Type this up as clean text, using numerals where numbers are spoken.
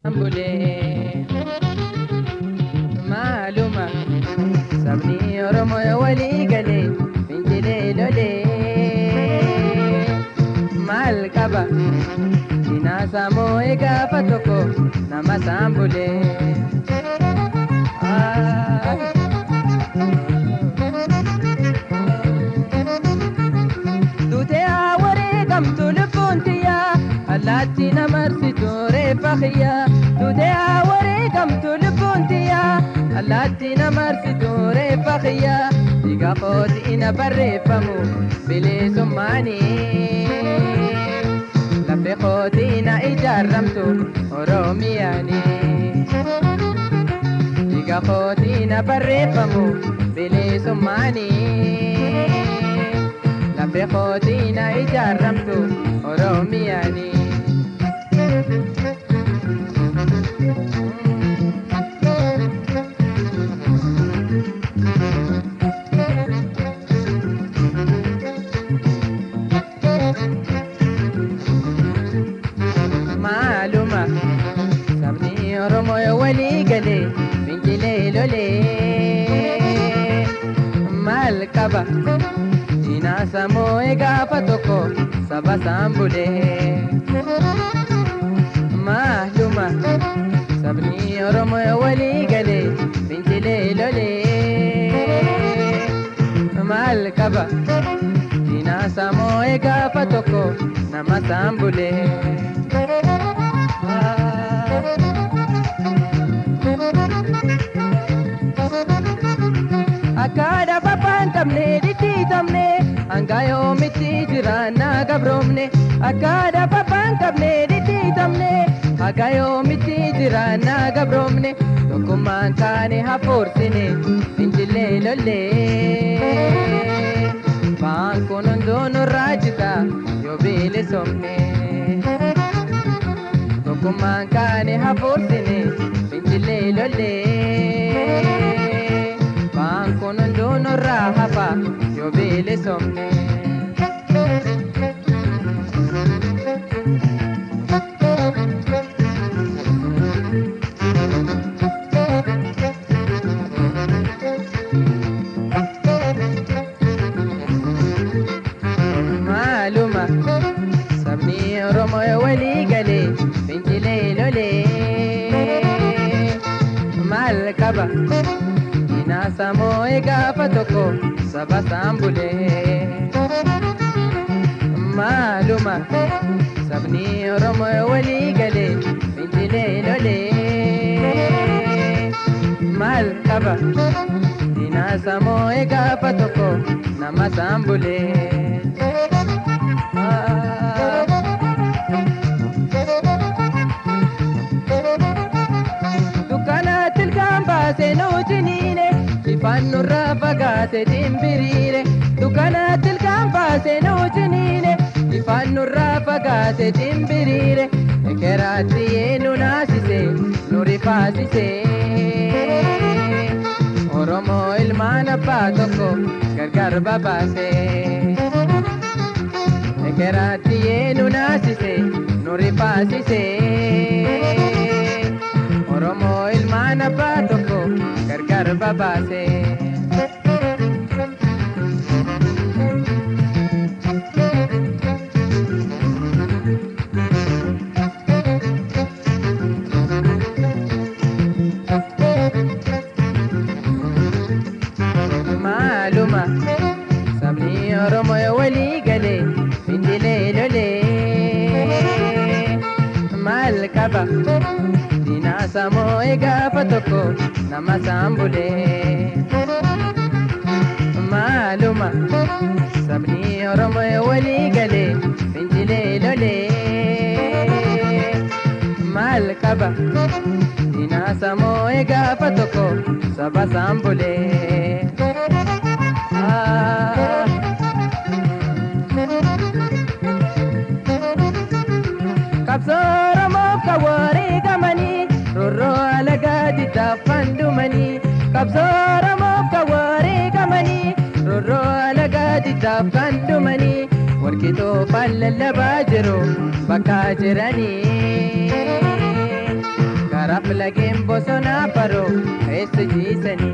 Ambule Maluma Sabni Oromo wali gale Finjile lole Malkaba Inasa mo ega patoko Namasambule Dute aware kam tulupuntiya Allati namarsi ture fakhiya Dute aware kam tulupuntiya Allati namarsi ture fakhiya Diga khoti ina barre famu Bile sumani Labbe khoti ina ijarramtu Oromiyani Diga khoti ina barre famu Bile sumani Labbe khoti ina ijarramtu Oromiyani Maluma Sabni Oromo wali gale Finjile lole Malkaba Inasa mo ega patoko Sabasambule Maluma Sabni Oromo wali gale Finjile lole Malkaba Inasa mo ega patoko Namasambule Akada papan kamne diti tamne Angayo miti jirana gabromne Akada papan kamne diti tamne Agayo miti jirana gabromne Dokuman kane haporsine Finjile lole Bankonon dono rajita Yobile somne Dokuman kane haporsine Finjile lole Bankonon dono rahapa Yobile somne Maluma Sabni Oromo wali gale Finjile lole Malkaba Inasa mo ega patoko Sabasambule Maluma Sabni Oromo wali gale Finjile lole Malkaba Inasa mo ega patoko Namasambule Dukana tilkamba seno jinine Ifannu rafagate timbirire Dukana tilkamba seno jinine Ifannu rafagate timbirire Ekerati enu nasise Nuri fasise Oromo ilmana patoko Gargar babase Ekerati enu nasise Nuri fasise Oromo ilmana patoko Gargar babase Maluma Sabni Oromo wali gale Finjile lole Malkaba Inasa mo ega patoko Namasambule Maluma Sabni Oromo wali gale Finjile lole Malkaba Inasa mo ega patoko Sabasambule Kapsora mo kawari kamani Roro alagadi tafandumani Kapsora mo kawari kamani Roro alagadi tafandumani Warkito pallalla bajiru bakka jirani Karaaf lageen bosonaa baroo keessa jiisanii.